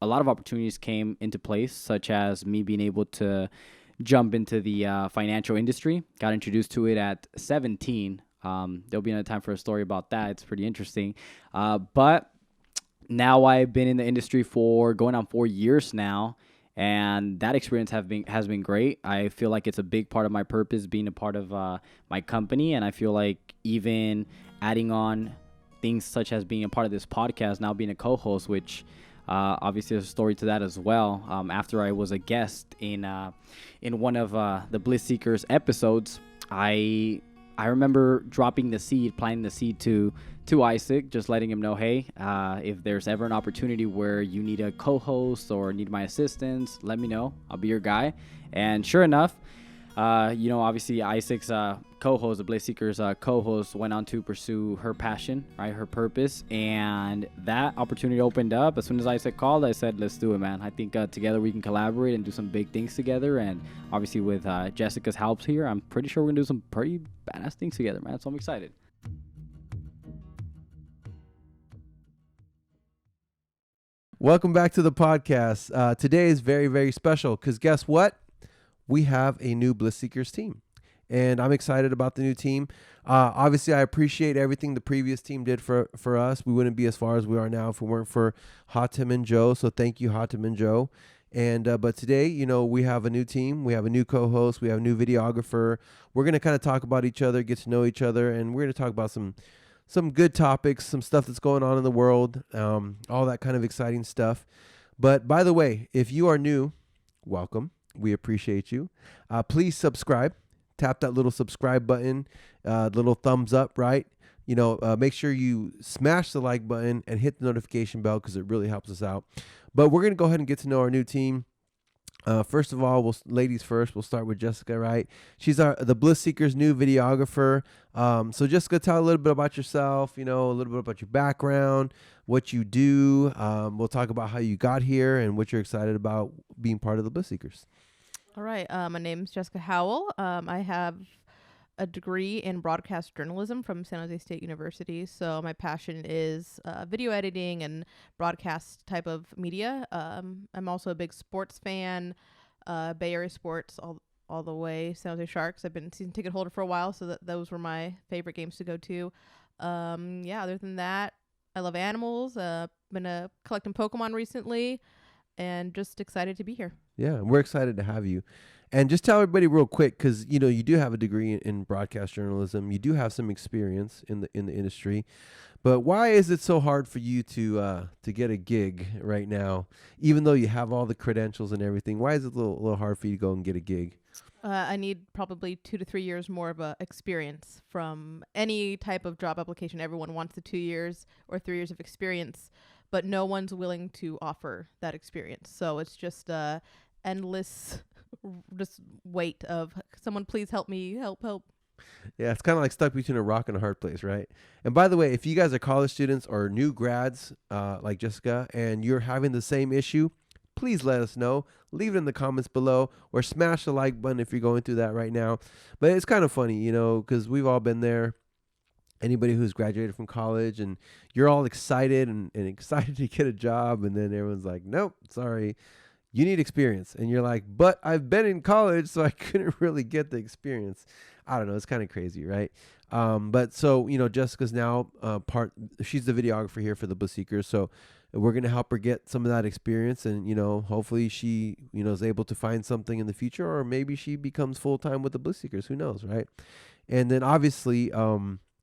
a lot of opportunities came into place, such as me being able to jump into the financial industry. Got introduced to it at 17. There'll be another time for a story about that. It's pretty interesting. But now I've been in the industry for going on 4 years now, and that experience has been great. I feel like it's a big part of my purpose being a part of my company, and I feel like even adding on things such as being a part of this podcast, now being a co-host, which obviously there's a story to that as well. After I was a guest in one of the Bliss Seekers episodes, I remember dropping the seed, planting the seed to Isaac, just letting him know, hey, if there's ever an opportunity where you need a co-host or need my assistance, let me know. I'll be your guy. And sure enough, obviously Isaac's co-host, the Bliss Seekers co-host, went on to pursue her passion, right, her purpose, and that opportunity opened up. As soon as Isaac called, I said, let's do it, man. I think together we can collaborate and do some big things together, and obviously with Jessica's help here, I'm pretty sure we're going to do some pretty badass things together, man, so I'm excited. Welcome back to the podcast. Today is very, very special because guess what? We have a new Bliss Seekers team, and I'm excited about the new team. Obviously, I appreciate everything the previous team did for us. We wouldn't be as far as we are now if it weren't for Hatem and Joe, so thank you, Hatem and Joe. And but today, we have a new team. We have a new co-host. We have a new videographer. We're going to kind of talk about each other, get to know each other, and we're going to talk about some good topics, some stuff that's going on in the world, all that kind of exciting stuff. But by the way, if you are new, welcome. We appreciate you. Please subscribe. Tap that little subscribe button, little thumbs up, right? Make sure you smash the like button and hit the notification bell because it really helps us out. But we're going to go ahead and get to know our new team. First of all, ladies first. We'll start with Jessica, right? She's the Bliss Seekers' new videographer. So Jessica, tell a little bit about yourself, a little bit about your background, what you do. We'll talk about how you got here and what you're excited about being part of the Bliss Seekers. All right. My name is Jessica Howell. I have a degree in broadcast journalism from San Jose State University. So my passion is video editing and broadcast type of media. I'm also a big sports fan, Bay Area sports all the way. San Jose Sharks. I've been season ticket holder for a while, so those were my favorite games to go to. Other than that, I love animals. Been collecting Pokémon recently, and just excited to be here. Yeah, we're excited to have you. And just tell everybody real quick, because you do have a degree in broadcast journalism. You do have some experience in the industry, but why is it so hard for you to get a gig right now, even though you have all the credentials and everything? Why is it a little hard for you to go and get a gig? I need probably 2 to 3 years more of a experience from any type of job application. Everyone wants the 2 years or 3 years of experience, but no one's willing to offer that experience. So it's just endless just wait of someone please help me, help. Yeah, it's kind of like stuck between a rock and a hard place, right? And by the way, if you guys are college students or new grads like Jessica and you're having the same issue, please let us know. Leave it in the comments below or smash the like button if you're going through that right now. But it's kind of funny, because we've all been there. Anybody who's graduated from college and you're all excited and excited to get a job, and then everyone's like, nope, sorry, you need experience. And you're like, but I've been in college, so I couldn't really get the experience. I don't know. It's kind of crazy, right? But so, Jessica's now she's the videographer here for the Bliss Seekers. So we're going to help her get some of that experience. And, hopefully she, is able to find something in the future, or maybe she becomes full-time with the Bliss Seekers. Who knows, right? And then obviously,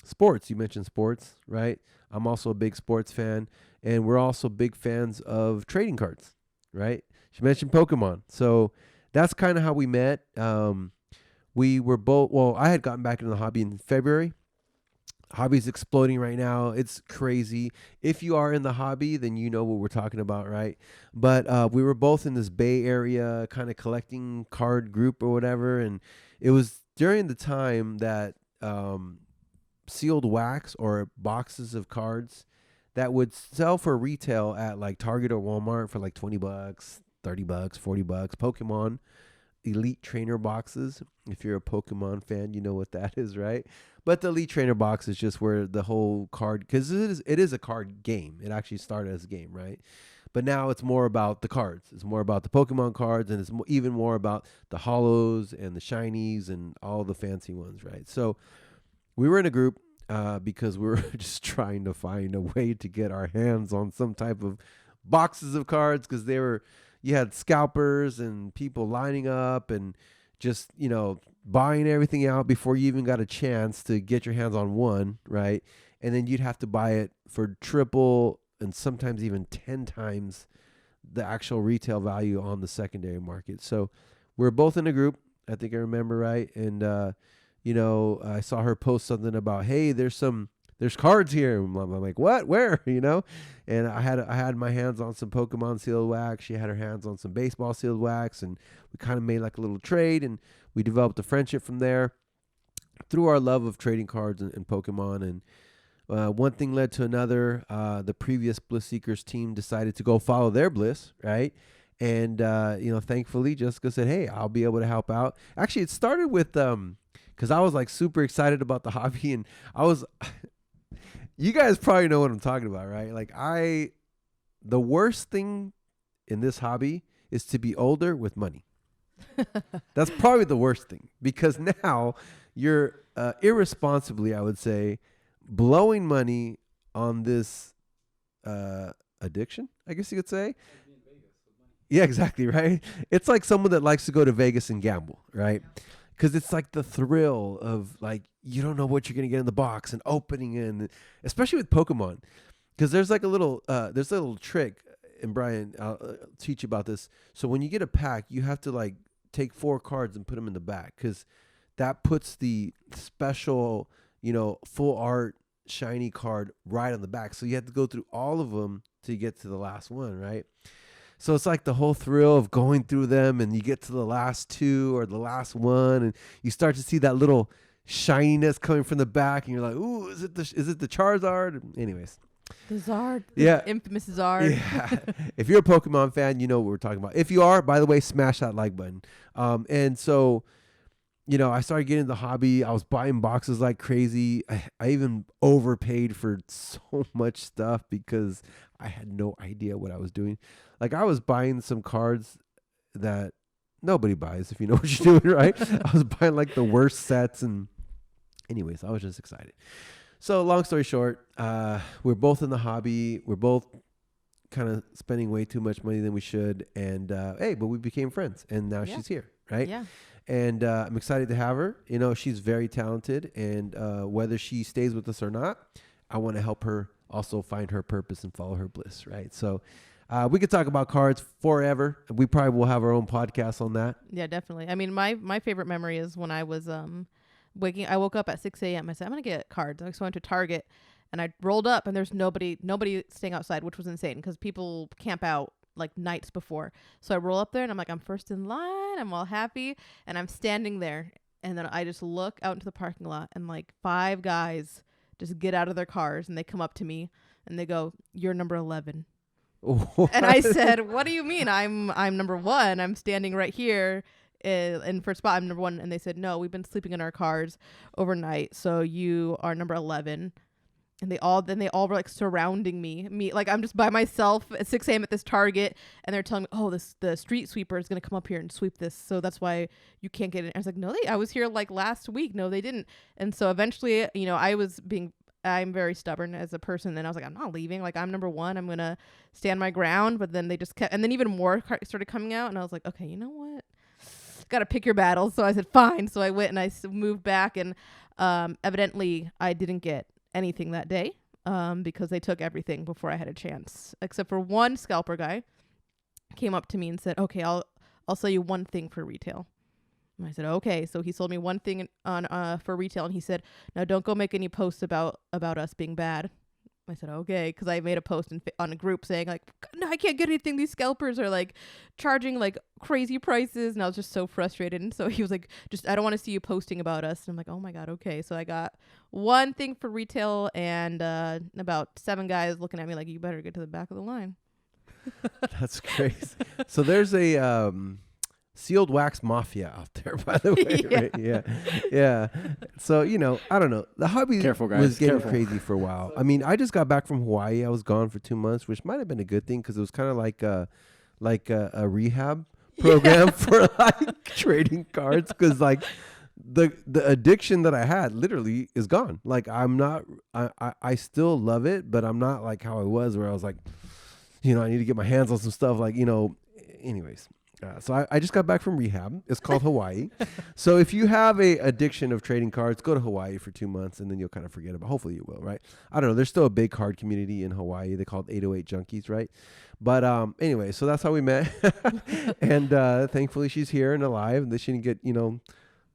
sports. You mentioned sports, right? I'm also a big sports fan, and we're also big fans of trading cards, right? She mentioned Pokémon. So that's kind of how we met. We were both, I had gotten back into the hobby in February. Hobby's exploding right now. It's crazy. If you are in the hobby, then you know what we're talking about, right? But we were both in this Bay Area kind of collecting card group or whatever. And it was during the time that sealed wax or boxes of cards that would sell for retail at like Target or Walmart for like $20, $30, $40. Pokémon Elite Trainer boxes. If you're a Pokemon fan, you know what that is, right? But the Elite Trainer box is just where the whole card, because it is a card game. It actually started as a game, right? But now it's more about the cards. It's more about the Pokemon cards, and it's even more about the holos and the shinies and all the fancy ones, right? So we were in a group because we were just trying to find a way to get our hands on some type of boxes of cards, because you had scalpers and people lining up and just, buying everything out before you even got a chance to get your hands on one, right? And then you'd have to buy it for triple and sometimes even 10 times the actual retail value on the secondary market. So we're both in a group, I think I remember right. And, I saw her post something about, hey, there's cards here. I'm like, what? Where? And I had my hands on some Pokemon sealed wax. She had her hands on some baseball sealed wax, and we kind of made like a little trade, and we developed a friendship from there through our love of trading cards and Pokemon. And one thing led to another. The previous Bliss Seekers team decided to go follow their Bliss, right? And thankfully Jessica said, hey, I'll be able to help out. Actually, it started with because I was like super excited about the hobby, and I was you guys probably know what I'm talking about, right? Like the worst thing in this hobby is to be older with money. That's probably the worst thing, because now you're irresponsibly, I would say, blowing money on this addiction, I guess you could say. Yeah, exactly, right? It's like someone that likes to go to Vegas and gamble, right? Because it's like the thrill of, like, you don't know what you're going to get in the box and opening it, and especially with Pokemon. Because there's like a little trick, and Brian, I'll teach you about this. So when you get a pack, you have to like take 4 cards and put them in the back, because that puts the special, full art shiny card right on the back. So you have to go through all of them to get to the last one, right? So it's like the whole thrill of going through them, and you get to the last 2 or the last one, and you start to see that little shininess coming from the back, and you're like, ooh, is it the Charizard? Anyways. The Zard. Yeah. The infamous Zard. Yeah. If you're a Pokemon fan, you know what we're talking about. If you are, by the way, smash that like button. And so, I started getting the hobby. I was buying boxes like crazy. I even overpaid for so much stuff because I had no idea what I was doing. Like, I was buying some cards that nobody buys if you know what you're doing, right? I was buying like the worst sets, and anyways, I was just excited. So long story short, we're both in the hobby. We're both kind of spending way too much money than we should. And but we became friends, and now she's here, right? Yeah. And I'm excited to have her. She's very talented, and whether she stays with us or not, I want to help her also find her purpose and follow her bliss, right? So we could talk about cards forever. We probably will have our own podcast on that. Yeah, definitely. I mean, my favorite memory is when I was I woke up at 6 a.m. I said, I'm going to get cards. I went to Target, and I rolled up, and there's nobody staying outside, which was insane because people camp out like nights before. So I roll up there, and I'm like, I'm first in line. I'm all happy, and I'm standing there, and then I just look out into the parking lot, and like 5 guys just get out of their cars, and they come up to me, and they go, "You're number 11." What? And I said, "What do you mean? I'm number 1. I'm standing right here in first spot. I'm number 1." And they said, "No, we've been sleeping in our cars overnight, so you are number 11." And they all were like surrounding me, like I'm just by myself at 6 a.m. at this Target, and they're telling me, "Oh, the street sweeper is gonna come up here and sweep this, so that's why you can't get in." I was like, "No, I was here like last week. No, they didn't." And so eventually, I'm very stubborn as a person, and I was like, I'm not leaving. Like, I'm number 1. I'm gonna stand my ground. But then they just kept, and then even more started coming out, and I was like, okay, you know what? Got to pick your battles. So I said, fine. So I went and I moved back, and evidently I didn't get anything that day because they took everything before I had a chance, except for one scalper guy came up to me and said, "Okay, I'll sell you one thing for retail." And I said, "Okay." So he sold me one thing on for retail, and he said, "Now don't go make any posts about us being bad." I said, "Okay," because I made a post on a group saying like, "No, I can't get anything. These scalpers are like charging like crazy prices," and I was just so frustrated. And so he was like, "I don't want to see you posting about us." And I'm like, "Oh my god, okay." So I got one thing for retail, and about 7 guys looking at me like, "You better get to the back of the line." That's crazy. So there's a sealed wax mafia out there, by the way. Right? Yeah. So, I don't know. The hobby Careful, guys. was getting Careful. crazy for a while. I mean, I just got back from Hawaii. I was gone for 2 months, which might have been a good thing because it was kind of like a rehab program for like trading cards, because like the addiction that I had literally is gone. Like I still love it, but I'm not like how I was, where I was like, I need to get my hands on some stuff, like, anyways. So I just got back from rehab. It's called Hawaii. So if you have a addiction of trading cards, go to Hawaii for 2 months and then you'll kind of forget about it. Hopefully you will, right? I don't know. There's still a big card community in Hawaii. They call it 808 Junkies, right? But anyway, so that's how we met. And thankfully she's here and alive, and she didn't get,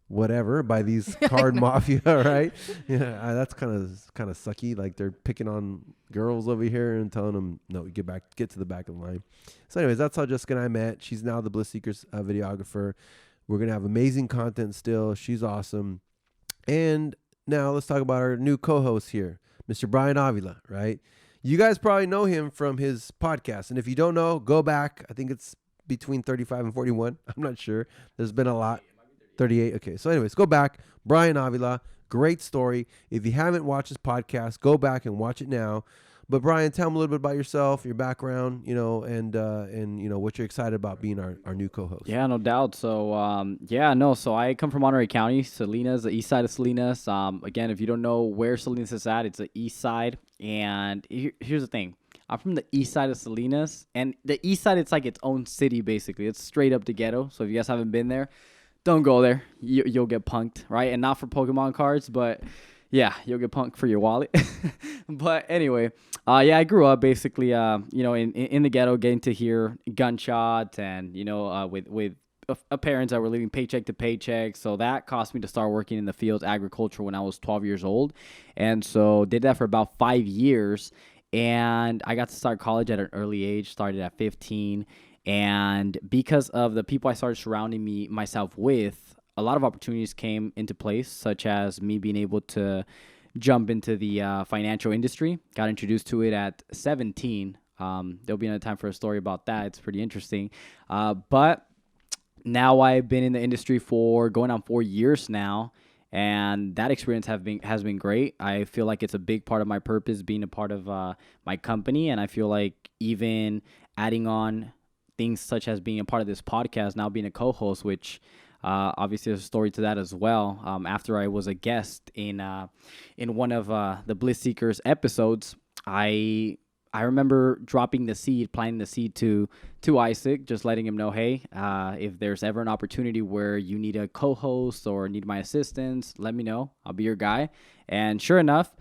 whatever by these card mafia, right? Yeah, that's kind of sucky. Like they're picking on girls over here and telling them, no, get to the back of the line. So anyways, that's how Jessica and I met. She's now the Bliss Seekers videographer. We're going to have amazing content still. She's awesome. And now let's talk about our new co-host here, Mr. Brian Avila, right? You guys probably know him from his podcast. And if you don't know, go back. I think it's between 35 and 41. I'm not sure. There's been a lot. 38. Okay. So anyways, go back. Brian Avila. Great story. If you haven't watched this podcast, go back and watch it now. But Brian, tell them a little bit about yourself, your background, and what you're excited about being our new co-host. Yeah, no doubt. So, So I come from Monterey County, Salinas, the east side of Salinas. Again, if you don't know where Salinas is at, it's the east side. And here's the thing. I'm from the east side of Salinas. And the east side, it's like its own city, basically. It's straight up the ghetto. So if you guys haven't been there, don't go there. You'll get punked, right? And not for Pokemon cards, but yeah, you'll get punked for your wallet. But anyway, I grew up basically, in the ghetto, getting to hear gunshots and, with parents that were living paycheck to paycheck. So that caused me to start working in the fields, agriculture, when I was 12 years old. And so did that for about 5 years. And I got to start college at an early age, started at 15. And because of the people I started surrounding myself with, a lot of opportunities came into place, such as me being able to jump into the financial industry. Got introduced to it at 17. There'll be another time for a story about that. It's pretty interesting. But now I've been in the industry for going on 4 years now, and that experience has been great. I feel like it's a big part of my purpose, being a part of my company, and I feel like even adding on things such as being a part of this podcast, now being a co-host, which obviously there's a story to that as well. After I was a guest in one of the Bliss Seekers episodes, I remember planting the seed to Isaac, just letting him know, hey, if there's ever an opportunity where you need a co-host or need my assistance, let me know. I'll be your guy. And sure enough,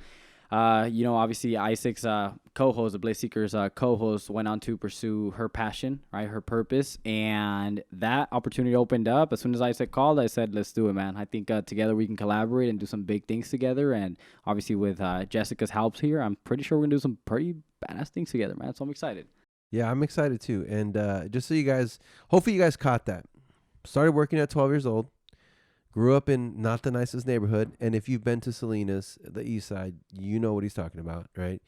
obviously Isaac's co-host, the Bliss Seekers co-host, went on to pursue her passion, right, her purpose, and that opportunity opened up. As soon as Isaac called, I said, let's do it, man. I think together we can collaborate and do some big things together, and obviously with Jessica's help here, I'm pretty sure we're going to do some pretty badass things together, man, so I'm excited. Yeah, I'm excited too, and just so you guys, hopefully you guys caught that. Started working at 12 years old. Grew up in not the nicest neighborhood, and if you've been to Salinas, the east side, you know what he's talking about, right?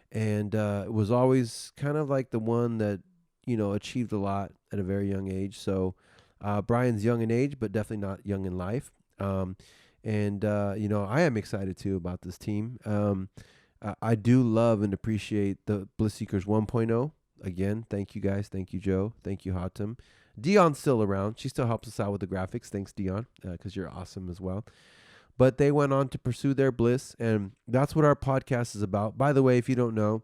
And it was always kind of like the one that, achieved a lot at a very young age. So Brian's young in age, but definitely not young in life. I am excited too about this team. I do love and appreciate the Bliss Seekers 1.0. Again, thank you guys. Thank you, Joe. Thank you, Hatem. Dion's still around. She still helps us out with the graphics. Thanks, Dionn, because you're awesome as well. But they went on to pursue their bliss, and that's what our podcast is about. By the way, if you don't know,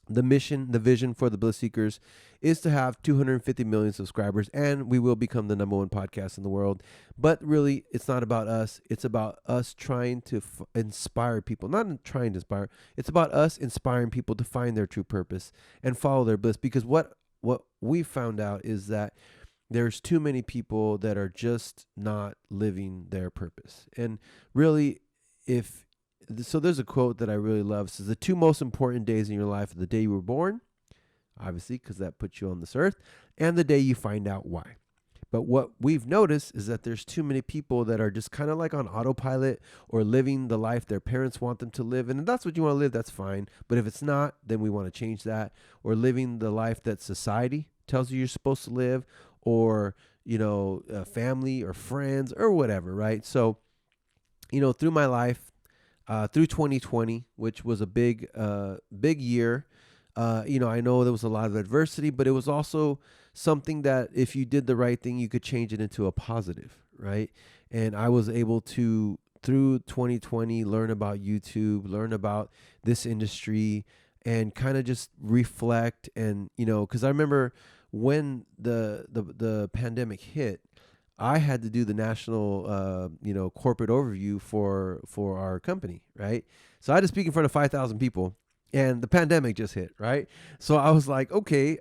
the vision for the Bliss Seekers is to have 250 million subscribers, and we will become the #1 podcast in the world. But really, it's not about us. It's about us trying to inspire people. Not trying to inspire. It's about us inspiring people to find their true purpose and follow their bliss. Because what we found out is that there's too many people that are just not living their purpose. And really, so there's a quote that I really love. It says, the two most important days in your life are the day you were born, obviously, because that puts you on this earth, and the day you find out why. But what we've noticed is that there's too many people that are just kind of like on autopilot or living the life their parents want them to live. And if that's what you want to live, that's fine. But if it's not, then we want to change that. Or living the life that society tells you you're supposed to live, or family or friends or whatever, right? So, through my life, through 2020, which was a big year, I know there was a lot of adversity, but it was also something that if you did the right thing, you could change it into a positive, right? And I was able to, through 2020, learn about YouTube, learn about this industry, and kind of just reflect. And, because I remember when the pandemic hit, I had to do the national, corporate overview for our company, right? So I had to speak in front of 5,000 people, and the pandemic just hit, right? So I was like, okay,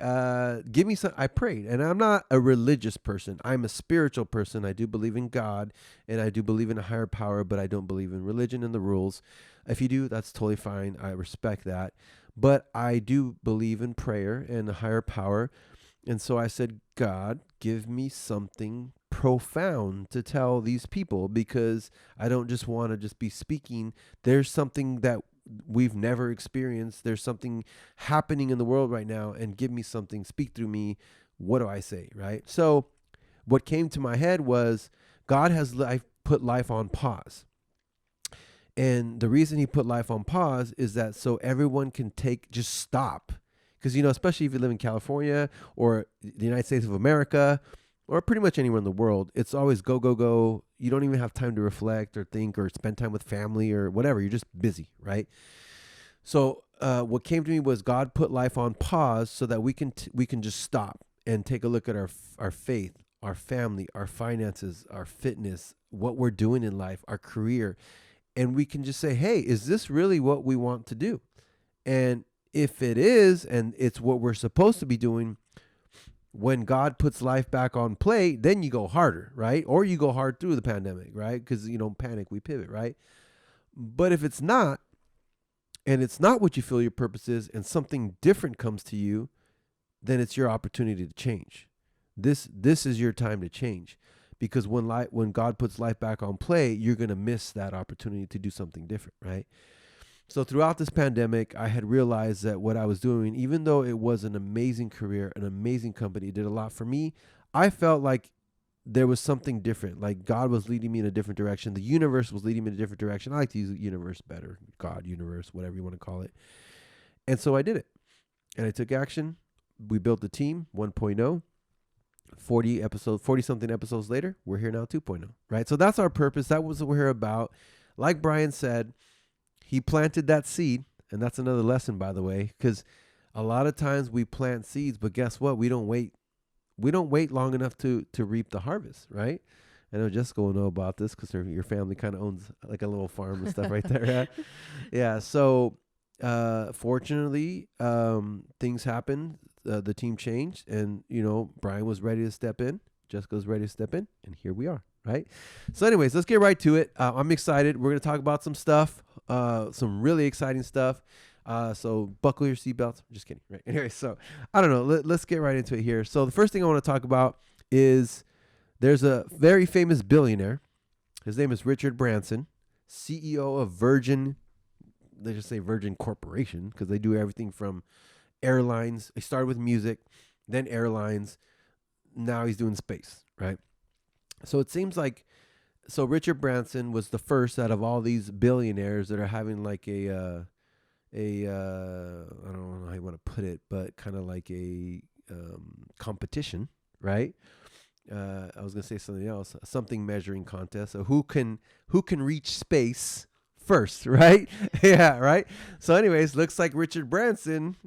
give me some. I prayed, and I'm not a religious person. I'm a spiritual person. I do believe in God, and I do believe in a higher power, but I don't believe in religion and the rules. If you do, that's totally fine. I respect that. But I do believe in prayer and a higher power. And so I said, God, give me something profound to tell these people, because I don't just want to just be speaking. There's something that we've never experienced. There's something happening in the world right now, and give me something, speak through me. What do I say, right? So what came to my head was God has put life on pause. And the reason he put life on pause is that so everyone can just stop. Because, especially if you live in California or the United States of America, or pretty much anywhere in the world, it's always go, go, go. You don't even have time to reflect or think or spend time with family or whatever. You're just busy, right? So what came to me was God put life on pause so that we can just stop and take a look at our faith, our family, our finances, our fitness, what we're doing in life, our career. And we can just say, hey, is this really what we want to do? And if it is, and it's what we're supposed to be doing, when God puts life back on play, then you go harder, right? Or you go hard through the pandemic, right? Because, panic, we pivot, right? But if it's not, and it's not what you feel your purpose is, and something different comes to you, then it's your opportunity to change. This is your time to change. Because when God puts life back on play, you're going to miss that opportunity to do something different, right? So throughout this pandemic, I had realized that what I was doing, even though it was an amazing career, an amazing company, it did a lot for me, I felt like there was something different. Like God was leading me in a different direction. The universe was leading me in a different direction. I like to use universe better. God, universe, whatever you want to call it. And so I did it. And I took action. We built the team 1.0. 40 something episodes later, we're here now 2.0, right? So that's our purpose. That was what we're here about. Like Brian said, he planted that seed, and that's another lesson, by the way, because a lot of times we plant seeds, but guess what? We don't wait long enough to reap the harvest, right? I know Jessica will know about this because your family kind of owns like a little farm and stuff right there. Yeah. Yeah. So fortunately, things happened. The team changed, and Brian was ready to step in. Jessica was ready to step in, and here we are, right? So anyways, let's get right to it. I'm excited. We're going to talk about some stuff, some really exciting stuff. So buckle your seatbelts. Just kidding, right? Anyway, so I don't know. Let's get right into it here. So the first thing I want to talk about is there's a very famous billionaire. His name is Richard Branson, CEO of Virgin. They just say Virgin Corporation because they do everything from airlines. He started with music, then airlines. Now he's doing space, right? So it seems like, Richard Branson was the first out of all these billionaires that are having like I don't know how you want to put it, but kind of like a competition, right? I was gonna say something else, something measuring contest. So who can reach space first, right? Yeah, right. So anyways, looks like Richard Branson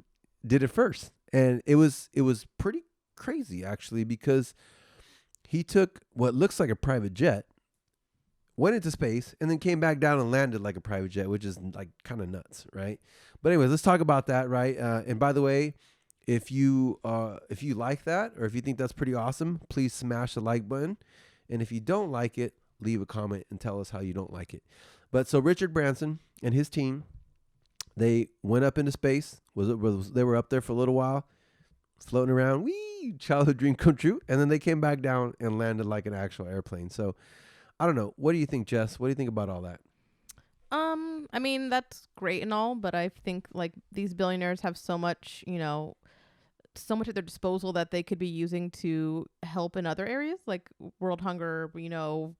did it first, and it was pretty crazy actually, because he took what looks like a private jet, went into space, and then came back down and landed like a private jet, which is like kind of nuts, right? But anyways, let's talk about that, right? And by the way, if you like that, or if you think that's pretty awesome, please smash the like button. And if you don't like it, leave a comment and tell us how you don't like it. But so Richard Branson and his team, they went up into space. They were up there for a little while, floating around, wee, childhood dream come true. And then they came back down and landed like an actual airplane. So I don't know. What do you think, Jess? What do you think about all that? I mean, that's great and all, but I think like these billionaires have so much, so much at their disposal that they could be using to help in other areas like world hunger, you know,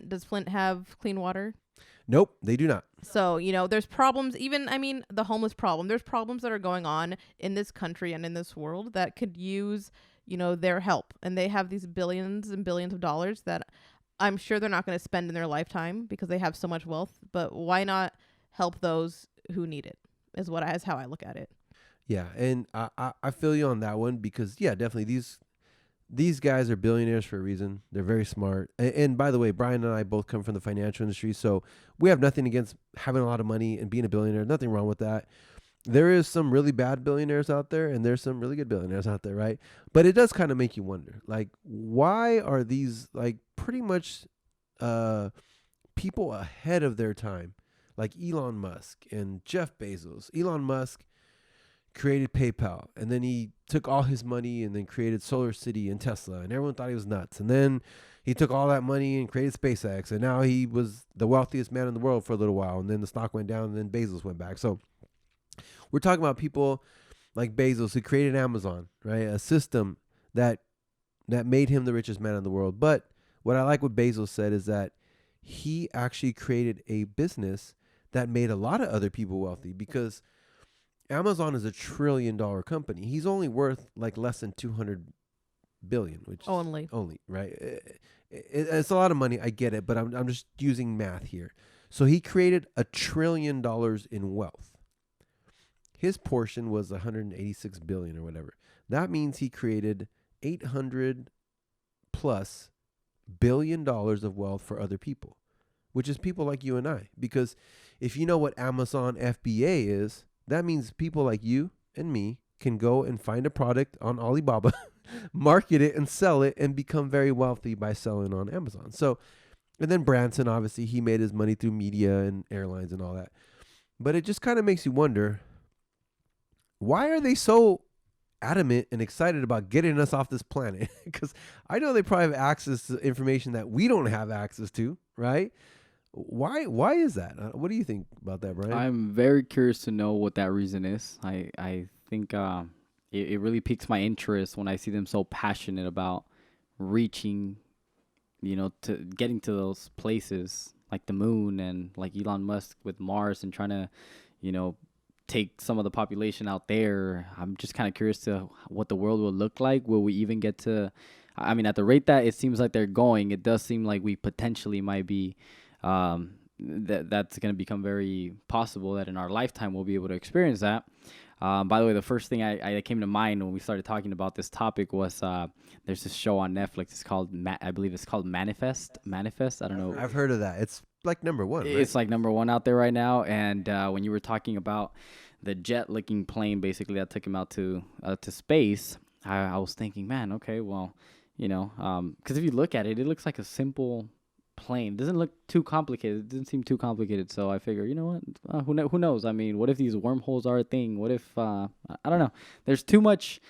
does Flint have clean water? Nope, they do not. So, you know, there's problems, even, I mean, the homeless problem. There's problems that are going on in this country and in this world that could use, you know, their help. And they have these billions and billions of dollars that I'm sure they're not going to spend in their lifetime because they have so much wealth. But why not help those who need it is how I look at it. Yeah, and I feel you on that one because, yeah, definitely these guys are billionaires for a reason. They're very smart. And by the way, Brian and I both come from the financial industry, so we have nothing against having a lot of money and being a billionaire. Nothing wrong with that. There is some really bad billionaires out there, and there's some really good billionaires out there, right? But it does kind of make you wonder, like, why are these, like, pretty much people ahead of their time, like Elon Musk and Jeff Bezos? Elon Musk created PayPal, and then he took all his money and then created Solar City and Tesla, and everyone thought he was nuts. And then he took all that money and created SpaceX, and now he was the wealthiest man in the world for a little while, and then the stock went down, and then Bezos went back. So we're talking about people like Bezos who created Amazon, right? A system that made him the richest man in the world. But what I like what Bezos said is that he actually created a business that made a lot of other people wealthy, because Amazon is $1 trillion company. He's only worth like less than 200 billion, which only, right? It's a lot of money. I get it, but I'm just using math here. So he created $1 trillion in wealth. His portion was 186 billion or whatever. That means he created 800 plus billion dollars of wealth for other people, which is people like you and I. Because if you know what Amazon FBA is, that means people like you and me can go and find a product on Alibaba, market it and sell it, and become very wealthy by selling on Amazon. So, and then Branson, obviously, he made his money through media and airlines and all that. But it just kind of makes you wonder, why are they so adamant and excited about getting us off this planet? Because I know they probably have access to information that we don't have access to, right? Why is that? What do you think about that, Brian? I'm very curious to know what that reason is. I think it really piques my interest when I see them so passionate about reaching, you know, to getting to those places like the moon, and like Elon Musk with Mars and trying to, you know, take some of the population out there. I'm just kind of curious to what the world will look like. Will we even get to, I mean, at the rate that it seems like they're going, it does seem like we potentially might be, that's going to become very possible that in our lifetime we'll be able to experience that. By the way, the first thing I came to mind when we started talking about this topic was there's this show on Netflix. It's called, I believe it's called Manifest. I don't know. I've heard of that. It's like number one, right? It's like number one out there right now. And when you were talking about the jet-looking plane, basically, that took him out to space, I was thinking, man, okay, well, you know, because if you look at it, it looks like a simple plane. It doesn't look too complicated. It doesn't seem too complicated. So I figure, you know what? Who knows? I mean, what if these wormholes are a thing? What if I don't know? There's too much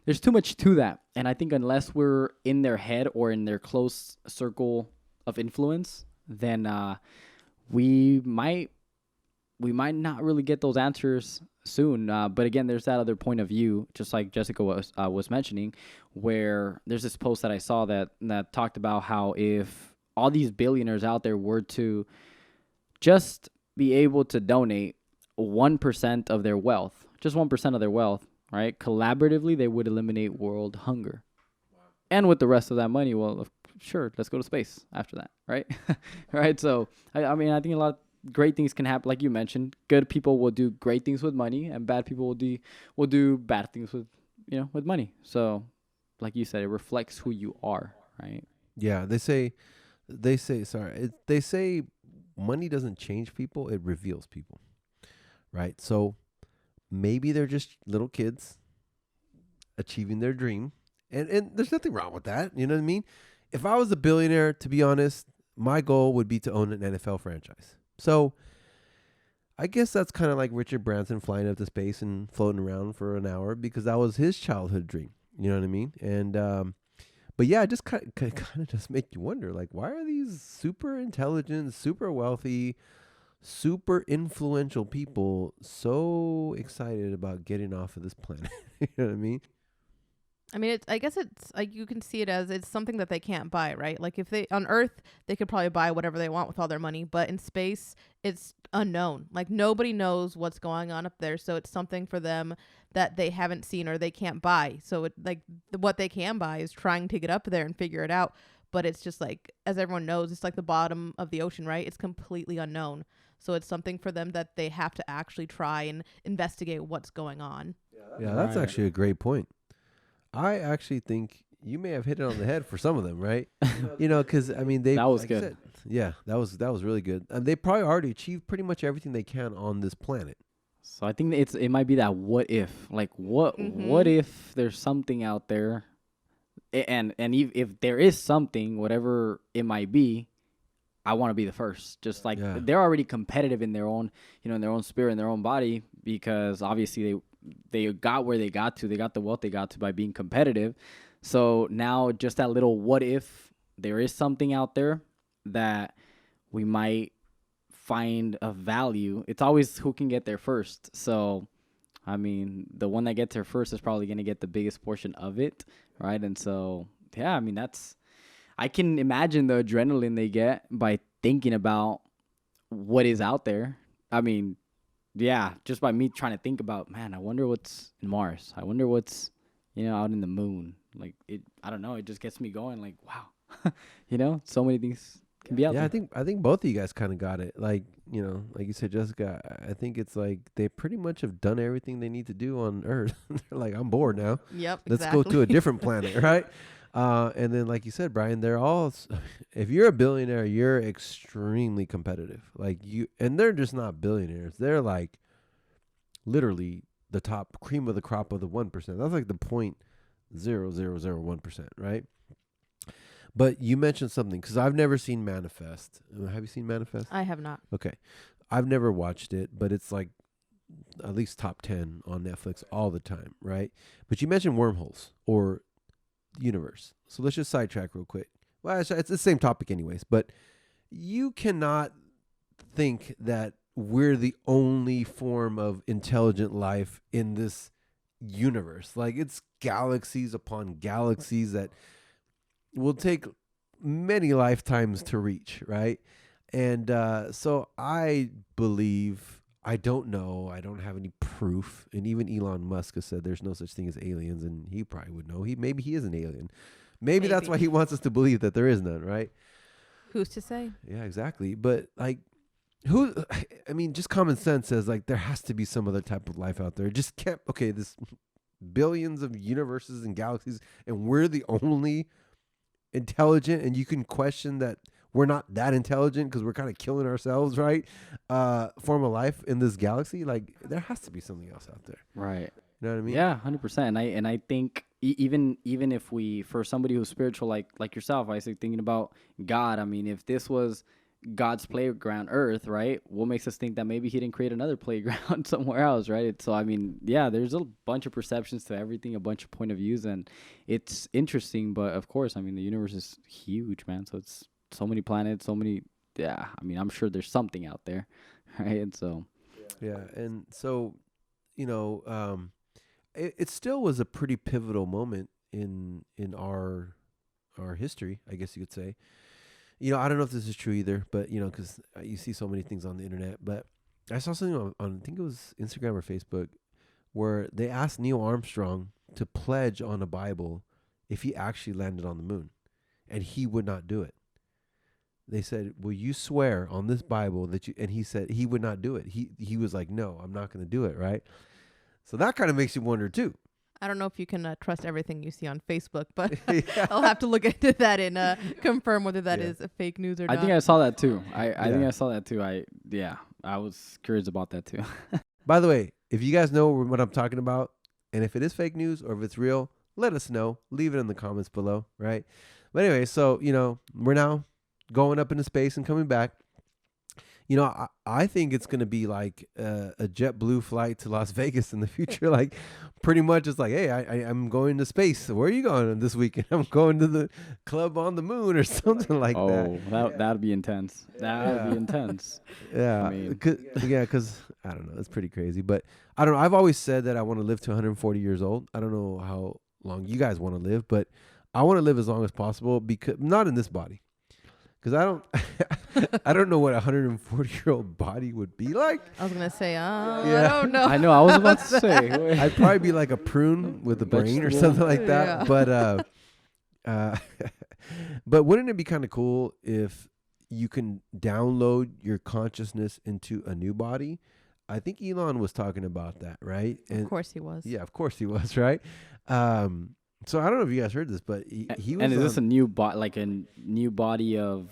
to that. And I think unless we're in their head or in their close circle of influence, then we might not really get those answers soon. But again, there's that other point of view, just like Jessica was mentioning, where there's this post that I saw that talked about how if all these billionaires out there were to just be able to donate 1% of their wealth, just 1% of their wealth, right? Collaboratively, they would eliminate world hunger. Wow. And with the rest of that money, well, sure, let's go to space after that, right? Right. So, I mean, I think a lot of great things can happen. Like you mentioned, good people will do great things with money, and bad people will do bad things with money. So, like you said, it reflects who you are, right? Yeah, they say money doesn't change people, it reveals people, right? So maybe they're just little kids achieving their dream, and there's nothing wrong with that, you know what I mean? If I was a billionaire, to be honest, my goal would be to own an NFL franchise. So I guess that's kind of like Richard Branson flying up to space and floating around for an hour, because that was his childhood dream, you know what I mean? And but yeah, it just kind of just make you wonder, like, why are these super intelligent, super wealthy, super influential people so excited about getting off of this planet? You know what I mean? I mean, I guess it's like you can see it as it's something that they can't buy, right? Like if they on Earth, they could probably buy whatever they want with all their money, but in space, it's unknown. Like nobody knows what's going on up there, so it's something for them that they haven't seen or they can't buy. So it like what they can buy is trying to get up there and figure it out, but it's just like as everyone knows, it's like the bottom of the ocean, right? It's completely unknown. So it's something for them that they have to actually try and investigate what's going on. Yeah, that's actually a great point. I actually think you may have hit it on the head for some of them, right? Because I mean, That was like good. said, yeah, that was really good. And they probably already achieved pretty much everything they can on this planet. So I think it might be that what if, like what if there's something out there, and if there is something, whatever it might be, I want to be the first. Just like they're already competitive in their own, in their own spirit, in their own body, because obviously they got where they got to. They got the wealth they got to by being competitive. So now just that little what if there is something out there that we might find of value. It's always who can get there first. So, I mean, the one that gets there first is probably going to get the biggest portion of it, right? And so, yeah, I mean, I can imagine the adrenaline they get by thinking about what is out there. I mean, yeah, just by me trying to think about, man, I wonder what's in Mars. I wonder what's, out in the moon. Like, I don't know. It just gets me going like, wow, so many things can be out there. I think both of you guys kind of got it. Like, like you said, Jessica, I think it's like they pretty much have done everything they need to do on Earth. They're like, I'm bored now. Yep, Let's go to a different planet, right? And then, like you said, Brian, they're all, if you're a billionaire, you're extremely competitive. Like and they're just not billionaires. They're like literally the top cream of the crop of the 1%. That's like the 0.0001%, right? But you mentioned something, because I've never seen Manifest. Have you seen Manifest? I have not. Okay. I've never watched it, but it's like at least top 10 on Netflix all the time, right? But you mentioned wormholes or universe. So let's just sidetrack real quick. Well, it's the same topic anyways, but you cannot think that we're the only form of intelligent life in this universe. Like, it's galaxies upon galaxies that will take many lifetimes to reach, right? And so I believe, I don't know, I don't have any proof, and even Elon Musk has said there's no such thing as aliens, and he probably would know. Maybe he is an alien. Maybe that's why he wants us to believe that there is none, right? Who's to say? Yeah, exactly. But like, just common sense says like there has to be some other type of life out there. It just can't, this billions of universes and galaxies, and we're the only intelligent, and you can question that we're not that intelligent because we're kind of killing ourselves, right? Form of life in this galaxy. Like, there has to be something else out there. Right. You know what I mean? Yeah, 100%. And I think even if we, for somebody who's spiritual like yourself, I say thinking about God. I mean, if this was God's playground, Earth, right? What makes us think that maybe He didn't create another playground somewhere else, right? So I mean, yeah, there's a bunch of perceptions to everything, a bunch of point of views, and it's interesting. But of course, I mean, the universe is huge, man. So it's so many planets, so many. Yeah, I mean, I'm sure there's something out there, right? And so. Yeah, and so, it still was a pretty pivotal moment in our history, I guess you could say. I don't know if this is true either, but because you see so many things on the internet. But I saw something on I think it was Instagram or Facebook, where they asked Neil Armstrong to pledge on a Bible if he actually landed on the moon, and he would not do it. They said, "Will you swear on this Bible that you?" And he said he would not do it. He was like, "No, I'm not going to do it." Right. So that kind of makes you wonder too. I don't know if you can trust everything you see on Facebook, but I'll have to look into that and confirm whether that is a fake news or not. I think I saw that too. I think I saw that too. I was curious about that too. By the way, if you guys know what I'm talking about, and if it is fake news or if it's real, let us know. Leave it in the comments below, right? But anyway, so, we're now going up into space and coming back. I think it's going to be like a JetBlue flight to Las Vegas in the future. Like, pretty much it's like, hey, I'm going to space. Where are you going this weekend? I'm going to the club on the moon or something like that. Oh, that'd be intense. That'd be intense. Yeah. I mean, because I don't know. It's pretty crazy. But I don't know. I've always said that I want to live to 140 years old. I don't know how long you guys want to live, but I want to live as long as possible, because not in this body, because I don't know what a 140-year-old body would be like. I was gonna say, Yeah. I don't know. I know. I was about to say. I'd probably be like a prune with a brain or Vegetable. something like that. Yeah. But wouldn't it be kind of cool if you can download your consciousness into a new body? I think Elon was talking about that, right? Of course he was. Yeah, of course he was, right? So I don't know if you guys heard this, but he was. And is this a on- new like a new body of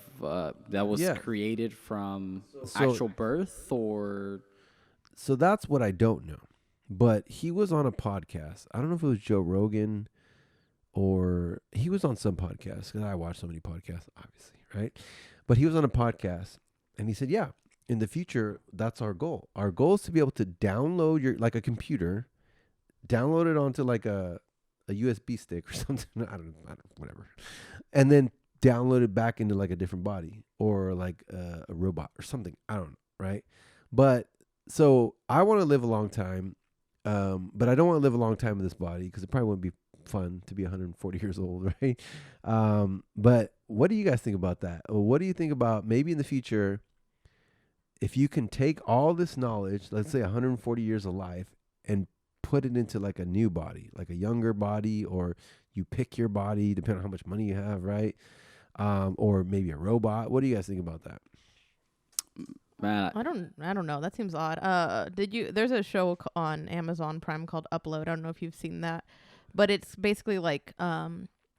that was Yeah. created from So- actual birth, or So that's what I don't know. But he was on a podcast. I don't know if it was Joe Rogan or he was on some podcast, because I watch so many podcasts, obviously, right? But he was on a podcast and he said, yeah, in the future, that's our goal. Our goal is to be able to download like a computer, download it onto like a USB stick or something. I don't whatever. And then download it back into like a different body or like a robot or something. I don't know, right? But so I want to live a long time, but I don't want to live a long time in this body, because it probably wouldn't be fun to be 140 years old, right? But what do you guys think about that? Or what do you think about maybe in the future, if you can take all this knowledge, let's say 140 years of life, and put it into like a new body, like a younger body, or you pick your body depending on how much money you have, right? Or maybe a robot. What do you guys think about that? man? I don't know. That seems odd. There's a show on Amazon Prime called Upload. I don't know if you've seen that, but it's basically like,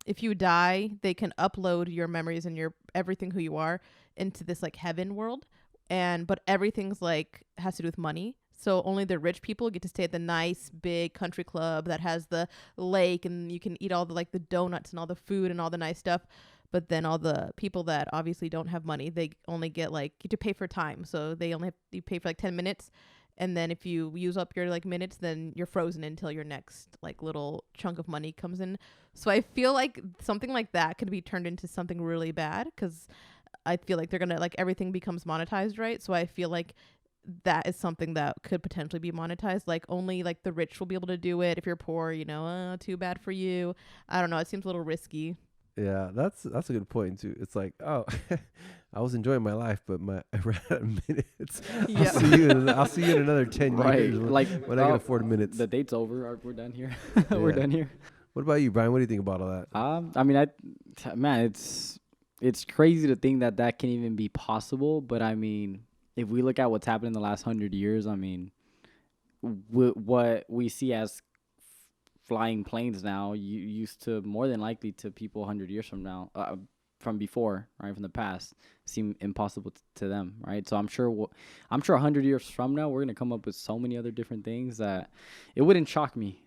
if you die, they can upload your memories and your everything who you are into this like heaven world. But everything's like has to do with money. So only the rich people get to stay at the nice big country club that has the lake, and you can eat all the like the donuts and all the food and all the nice stuff. But then all the people that obviously don't have money, they only get like, you have to pay for time. So they only you pay for like 10 minutes. And then if you use up your like minutes, then you're frozen until your next like little chunk of money comes in. So I feel like something like that could be turned into something really bad, because I feel like they're going to like everything becomes monetized, right? So I feel like that is something that could potentially be monetized. Like only like the rich will be able to do it. If you're poor, too bad for you. I don't know. It seems a little risky. Yeah, that's a good point too. It's like, oh, I was enjoying my life, but I ran out of minutes. Yeah. I'll see you in another 10 Right, years like when I can afford minutes. The date's over. We're done here. We're Yeah. done here. What about you, Brian? What do you think about all that? I mean, man, it's crazy to think that can even be possible. But I mean, if we look at what's happened in the last 100 years, I mean, what we see as flying planes now, you used to more than likely to people 100 years from now, from before, right, from the past, seem impossible to them, right? So I'm sure 100 years from now, we're gonna come up with so many other different things that it wouldn't shock me.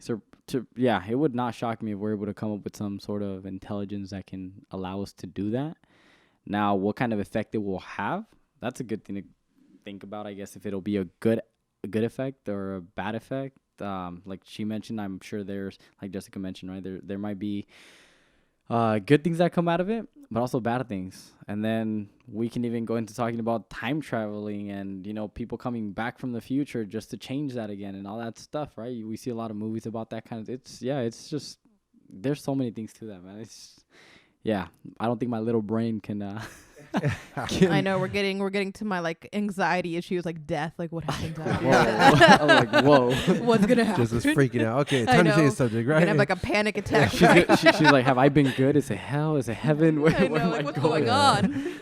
It would not shock me if we're able to come up with some sort of intelligence that can allow us to do that. Now, what kind of effect it will have, that's a good thing to think about, I guess, if it'll be a good effect or a bad effect. Like she mentioned, I'm sure there's, like Jessica mentioned, right, there might be good things that come out of it, but also bad things. And then we can even go into talking about time traveling and, people coming back from the future just to change that again and all that stuff, right? We see a lot of movies about that kind of, it's just, there's so many things to that, man. I don't think my little brain can I know we're getting to my like anxiety issues, like death, like what happened after I'm like, whoa. what's gonna happen? Just freaking out. Okay, I time to change know. the subject, You're right? gonna have like a panic attack. She's, right? she's like, have I been good? Is it hell? Is it heaven? Where, I where know, am like I what's going on?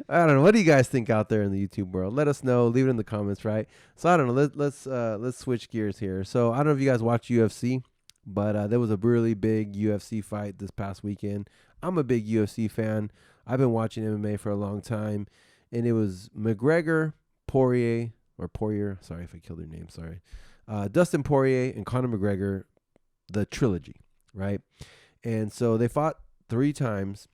I don't know. What do you guys think out there in the YouTube world? Let us know. Leave it in the comments, right? So I don't know. Let's switch gears here. So I don't know if you guys watch UFC, but there was a really big UFC fight this past weekend. I'm a big UFC fan. I've been watching MMA for a long time, and it was McGregor, Poirier. Sorry if I killed your name. Sorry. Dustin Porier and Conor McGregor, the trilogy, right? And so they fought 3 times.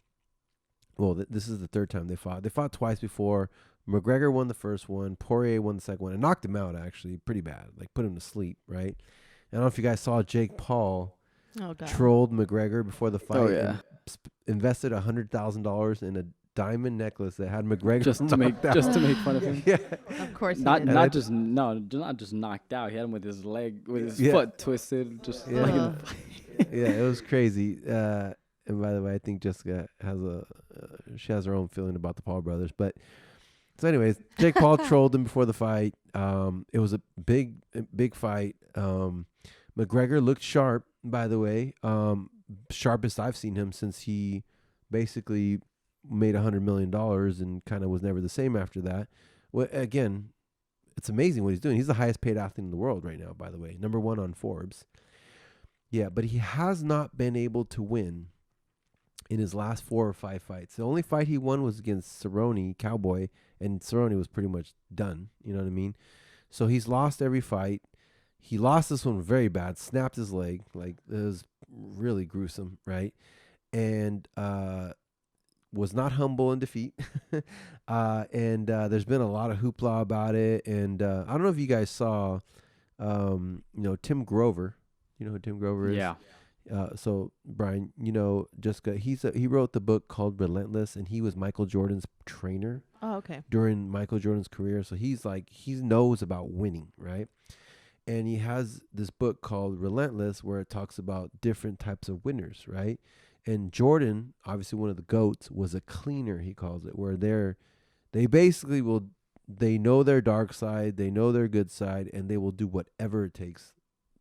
Well, this is the 3rd time they fought. They fought twice before. McGregor won the first one. Poirier won the second one and knocked him out, actually, pretty bad. Like, put him to sleep, right? I don't know if you guys saw Jake Paul trolled McGregor before the fight. Oh, yeah. And invested $100,000 in a diamond necklace that had McGregor just to make fun of him. Yeah. Of course, he Not did. not just knocked out. He had him with his leg, with his Yeah. foot twisted, just Yeah. like in Uh, the fight. Yeah, it was crazy. And by the way, I think Jessica she has her own feeling about the Paul brothers. But so, anyways, Jake Paul trolled him before the fight. It was a big fight. McGregor looked sharp, by the way. Sharpest I've seen him since he basically made $100 million and kind of was never the same after that. Well, again, it's amazing what he's doing. He's the highest paid athlete in the world right now, by the way. Number 1 on Forbes. Yeah, but he has not been able to win in his last 4 or 5 fights. The only fight he won was against Cerrone, Cowboy, and Cerrone was pretty much done. You know what I mean? So he's lost every fight. He lost this one very bad, snapped his leg. Like, it was really gruesome, right? And was not humble in defeat. And there's been a lot of hoopla about it. And I don't know if you guys saw, Tim Grover. You know who Tim Grover is? Yeah. So Brian, Jessica, he wrote the book called Relentless, and he was Michael Jordan's trainer. Oh, okay. During Michael Jordan's career. So he knows about winning, right? And he has this book called Relentless where it talks about different types of winners, right? And Jordan, obviously one of the GOATs, was a cleaner, he calls it, where they basically they know their dark side, they know their good side, and they will do whatever it takes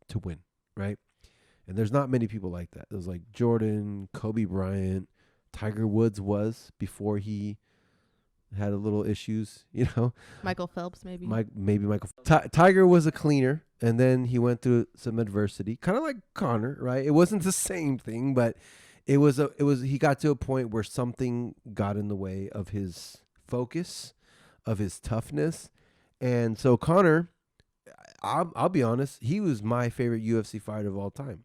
to win, right? And there's not many people like that. There's like Jordan, Kobe Bryant, Tiger Woods was before he had a little issues, Michael Phelps, maybe. Maybe Michael. Tiger was a cleaner, and then he went through some adversity, kind of like Connor, right? It wasn't the same thing, but it was. He got to a point where something got in the way of his focus, of his toughness, and so Connor, I'll be honest, he was my favorite UFC fighter of all time.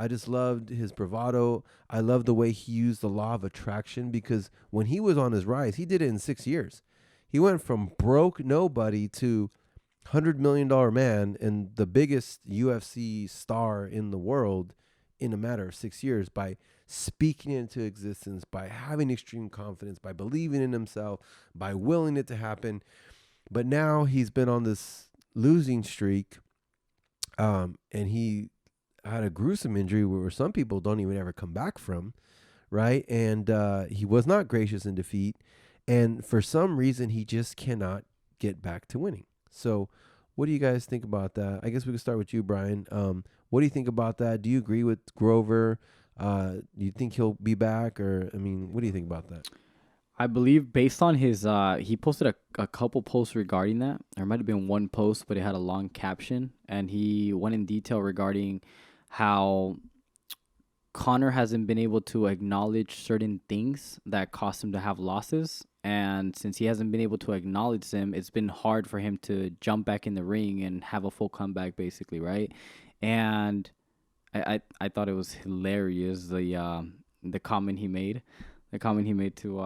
I just loved his bravado. I loved the way he used the law of attraction, because when he was on his rise, he did it in 6 years. He went from broke nobody to $100 million man and the biggest UFC star in the world in a matter of 6 years by speaking it into existence, by having extreme confidence, by believing in himself, by willing it to happen. But now he's been on this losing streak, and he had a gruesome injury where some people don't even ever come back from, right? And he was not gracious in defeat, and for some reason he just cannot get back to winning. So what do you guys think about that? I guess we can start with you, Brian. What do you think about that? Do you agree with Grover? Do you think he'll be back, or what do you think about that? I believe based on his, he posted a couple posts regarding that. There might have been one post, but it had a long caption, and he went in detail regarding how Connor hasn't been able to acknowledge certain things that cost him to have losses. And since he hasn't been able to acknowledge them, it's been hard for him to jump back in the ring and have a full comeback, basically, right? And I thought it was hilarious, the comment he made. The comment he made to,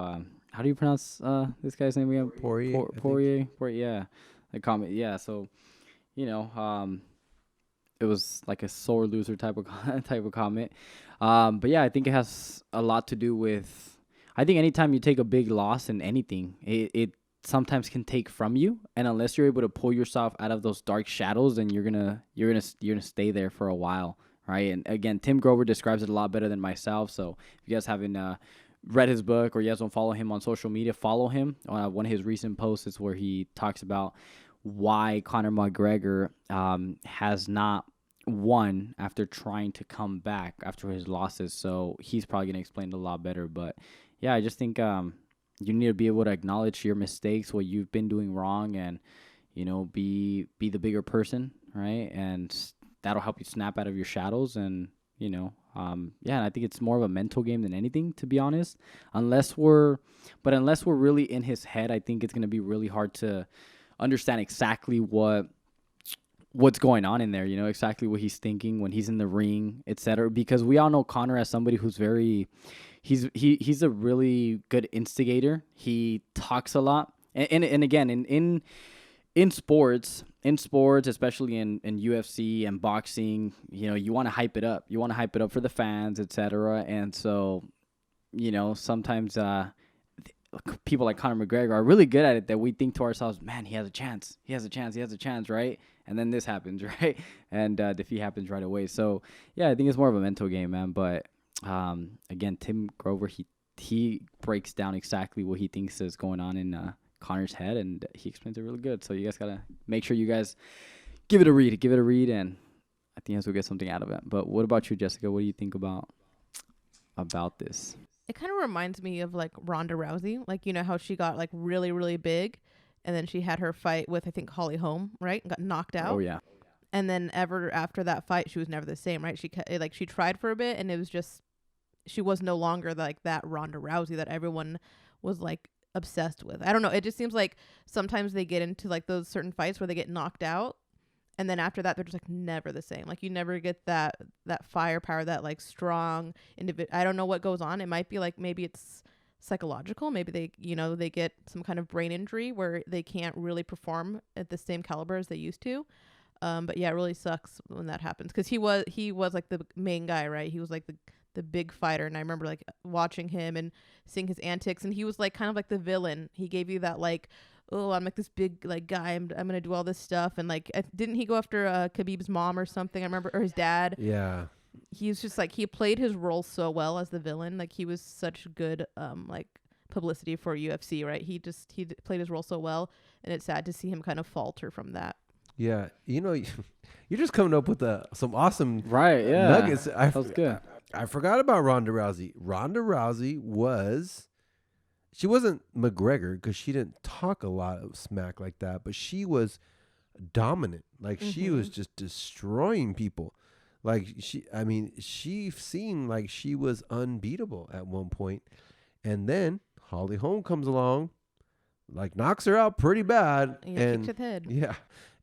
how do you pronounce this guy's name again? Poirier. Poirier, yeah. The comment, yeah. So, it was like a sore loser type of comment. But yeah, I think it has a lot to do with, I think anytime you take a big loss in anything, it sometimes can take from you, and unless you're able to pull yourself out of those dark shadows, then you're gonna stay there for a while, right? And again, Tim Grover describes it a lot better than myself. So if you guys haven't read his book, or you guys don't follow him on social media, follow him. One of his recent posts is where he talks about why Conor McGregor has not won after trying to come back after his losses. So he's probably going to explain it a lot better. But yeah, I just think you need to be able to acknowledge your mistakes, what you've been doing wrong, and be the bigger person, right? And that'll help you snap out of your shadows. And and I think it's more of a mental game than anything, to be honest. Unless we're really in his head, I think it's going to be really hard to understand exactly what's going on in there, exactly what he's thinking when he's in the ring, etc. Because we all know Conor as somebody who's he's a really good instigator. He talks a lot, and again in sports, especially in UFC and boxing, you want to hype it up. You want to hype it up for the fans, etc. And so, sometimes people like Conor McGregor are really good at it, that we think to ourselves, man, he has a chance, right? and then this happens, right? And defeat happens right away. So yeah, I think it's more of a mental game, man. But again, Tim Grover, he breaks down exactly what he thinks is going on in Connor's head, and he explains it really good. So you guys gotta make sure you guys give it a read, and I think you guys will get something out of it. But what about you, Jessica? What do you think about this? It kind of reminds me of like Ronda Rousey. Like, you know how she got like really, really big, and then she had her fight with, I think, Holly Holm, right? And got knocked out. Oh yeah. And then after that fight, she was never the same, right? She tried for a bit, and it was just, she was no longer like that Ronda Rousey that everyone was like obsessed with. I don't know. It just seems like sometimes they get into like those certain fights where they get knocked out, and then after that, they're just like never the same. Like you never get that firepower, that like strong individual. I don't know what goes on. It might be like, maybe it's psychological. Maybe they get some kind of brain injury where they can't really perform at the same caliber as they used to. But yeah, it really sucks when that happens, because he was like the main guy, right? He was like the big fighter, and I remember like watching him and seeing his antics, and he was like kind of like the villain. He gave you that like, oh, I'm like this big like guy. I'm gonna do all this stuff, and like didn't he go after Khabib's mom or something? I remember, or his dad. Yeah. He was just like, he played his role so well as the villain. Like he was such good like publicity for UFC, right? He played his role so well, and it's sad to see him kind of falter from that. Yeah, you're just coming up with some awesome nuggets. That was good. I forgot about Ronda Rousey. Ronda Rousey she wasn't McGregor because she didn't talk a lot of smack like that, but she was dominant. Like she was just destroying people. Like she seemed like she was unbeatable at one point, and then Holly Holm comes along, like knocks her out pretty bad, and kicks her head. Yeah,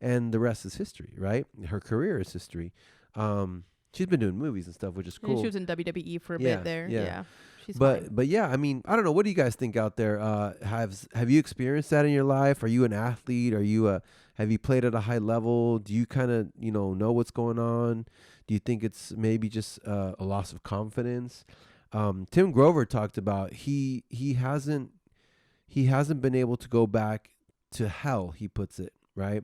and the rest is history, right? Her career is history. She's been doing movies and stuff, which is cool. She was in WWE for a bit there. Yeah. She's but fine. But yeah, I mean, I don't know. What do you guys think out there? Have you experienced that in your life? Are you an athlete? Have you played at a high level? Do you kind of know what's going on? Do you think it's maybe just a loss of confidence? Tim Grover talked about he hasn't been able to go back to hell. He puts it right,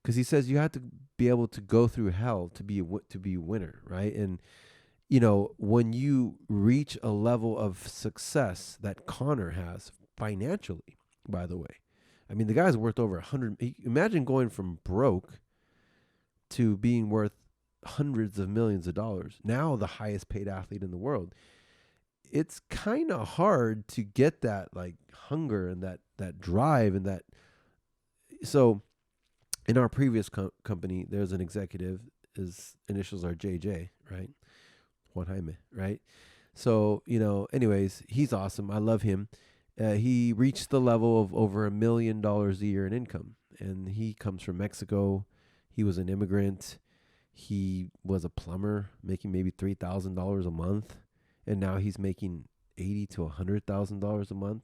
because he says you have to be able to go through hell to be a winner, right? And when you reach a level of success that Connor has financially, by the way, I mean the guy's worth over 100. Imagine going from broke to being worth hundreds of millions of dollars. Now the highest paid athlete in the world. It's kind of hard to get that like hunger and that drive and that. So in our previous company, there's an executive, his initials are JJ, right? Juan Jaime, right? So, anyways, he's awesome. I love him. He reached the level of over $1 million a year in income, and he comes from Mexico. He was an immigrant. He was a plumber making maybe $3,000 a month, and now he's making $80,000 to $100,000 a month.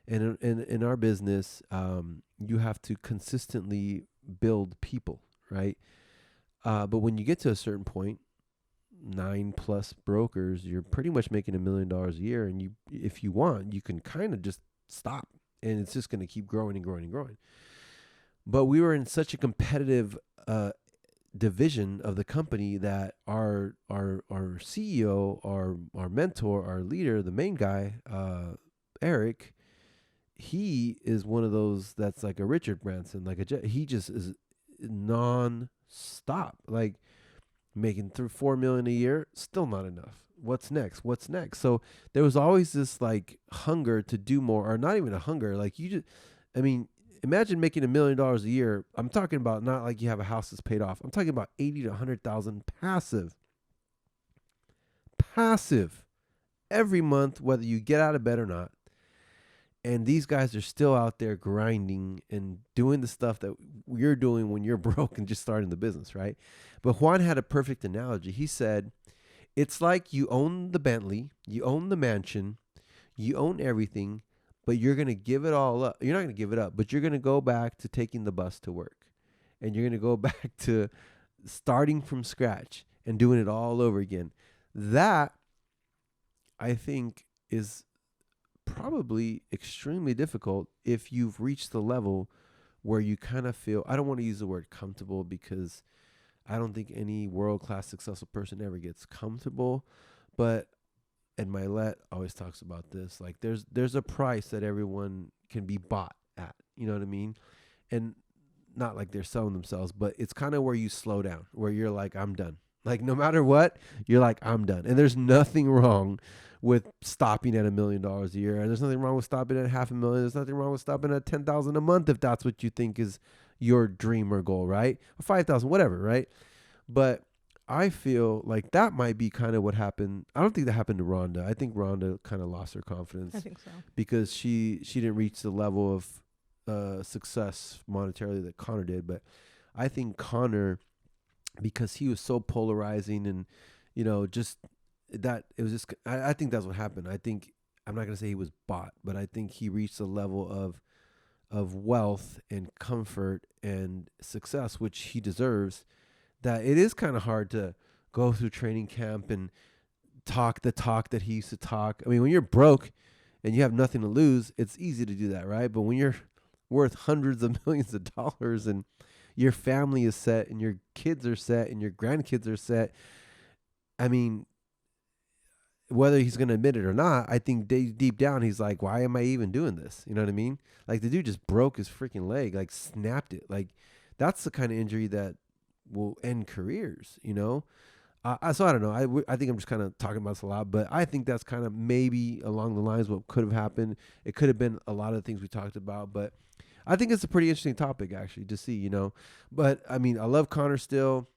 And in our business, you have to consistently build people, right? But when you get to a certain point, 9+ brokers, you're pretty much making $1 million a year, and if you want, you can kind of just stop, and it's just going to keep growing and growing and growing. But we were in such a competitive division of the company that our CEO, our mentor, our leader, the main guy, Eric, he is one of those that's like a Richard Branson, he just is non-stop, like making through $4 million a year, still not enough. What's next? So there was always this like hunger to do more, or not even a hunger. Like imagine making $1 million a year. I'm talking about not like you have a house that's paid off. I'm talking about 80 to 100,000 passive every month, whether you get out of bed or not. And these guys are still out there grinding and doing the stuff that you're doing when you're broke and just starting the business, right? But Juan had a perfect analogy. He said, it's like you own the Bentley, you own the mansion, you own everything, but you're going to give it all up. You're not going to give it up, but you're going to go back to taking the bus to work. And you're going to go back to starting from scratch and doing it all over again. That, I think, is probably extremely difficult if you've reached the level where you kind of feel, I don't want to use the word comfortable because I don't think any world-class successful person ever gets comfortable, but, and Milet always talks about this, like there's a price that everyone can be bought at, you know what I mean? And not like they're selling themselves, but it's kind of where you slow down, where you're like, I'm done. Like no matter what, you're like, I'm done. And there's nothing wrong with stopping at $1 million a year. And there's nothing wrong with stopping at $500,000. There's nothing wrong with stopping at $10,000 a month if that's what you think is your dream or goal, right? Or 5,000, whatever, right? But I feel like that might be kind of what happened. I don't think that happened to Rhonda. I think Rhonda kind of lost her confidence. I think so. Because she didn't reach the level of success monetarily that Connor did. But I think Connor, because he was so polarizing and, you know, just that it was just, I think that's what happened. I think, I'm not going to say he was bought, but I think he reached a level of wealth and comfort and success, which he deserves, that it is kind of hard to go through training camp and talk the talk that he used to talk. I mean, when you're broke and you have nothing to lose, it's easy to do that, right? But when you're worth hundreds of millions of dollars and your family is set and your kids are set and your grandkids are set, I mean, whether he's going to admit it or not, I think deep down he's like, why am I even doing this? You know what I mean? Like the dude just broke his freaking leg, like snapped it. Like that's the kind of injury that will end careers, you know? So I don't know. I think I'm just kind of talking about this a lot, but I think that's kind of maybe along the lines of what could have happened. It could have been a lot of the things we talked about, but I think it's a pretty interesting topic actually to see, you know? But I mean, I love Connor still.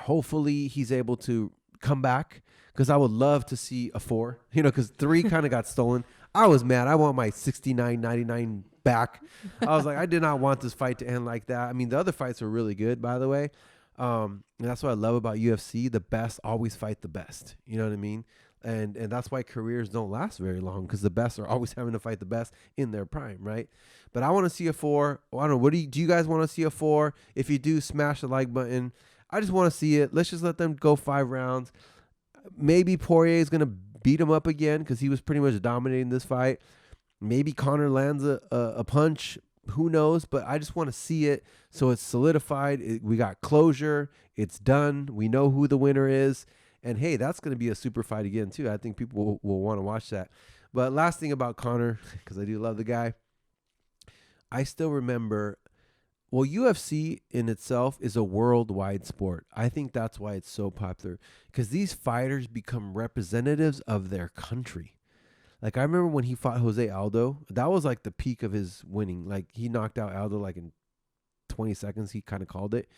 Hopefully he's able to come back, because I would love to see a 4, you know, because 3 kind of got stolen. I was mad. I want my $69.99 back. I was like, I did not want this fight to end like that. I mean, the other fights were really good, by the way. And that's what I love about UFC. The best always fight the best. You know what I mean? And that's why careers don't last very long, because the best are always having to fight the best in their prime, right? But I want to see a 4. I don't know. What do you guys want to see a 4? If you do, smash the like button. I just want to see it. Let's just let them go 5 rounds. Maybe Poirier is going to beat him up again because he was pretty much dominating this fight. Maybe Connor lands a punch. Who knows? But I just want to see it so it's solidified. We got closure. It's done. We know who the winner is. And, hey, that's going to be a super fight again, too. I think people will want to watch that. But last thing about Connor, because I do love the guy, I still remember, well, UFC in itself is a worldwide sport. I think that's why it's so popular, because these fighters become representatives of their country. Like, I remember when he fought Jose Aldo, that was like the peak of his winning. Like, he knocked out Aldo like in 20 seconds. He kind of called it.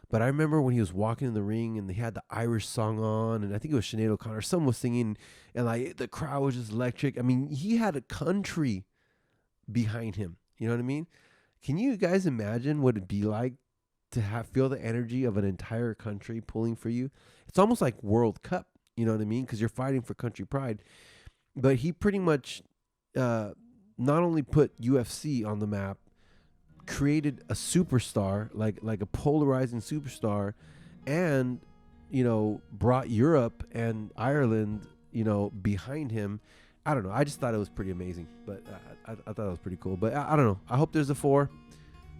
But I remember when he was walking in the ring and they had the Irish song on, and I think it was Sinead O'Connor. Someone was singing, and like the crowd was just electric. I mean, he had a country behind him. You know what I mean? Can you guys imagine what it'd be like to feel the energy of an entire country pulling for you? It's almost like World Cup. You know what I mean? Because you're fighting for country pride. But he pretty much not only put UFC on the map, created a superstar, like a polarizing superstar, and, you know, brought Europe and Ireland, you know, behind him. I don't know. I just thought it was pretty amazing, but I thought it was pretty cool. But I don't know. I hope there's a 4.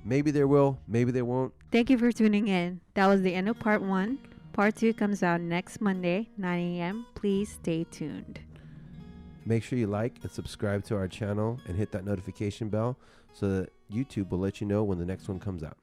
Maybe there will. Maybe there won't. Thank you for tuning in. That was the end of part 1. Part 2 comes out next Monday, 9 a.m. Please stay tuned. Make sure you like and subscribe to our channel and hit that notification bell so that YouTube will let you know when the next one comes out.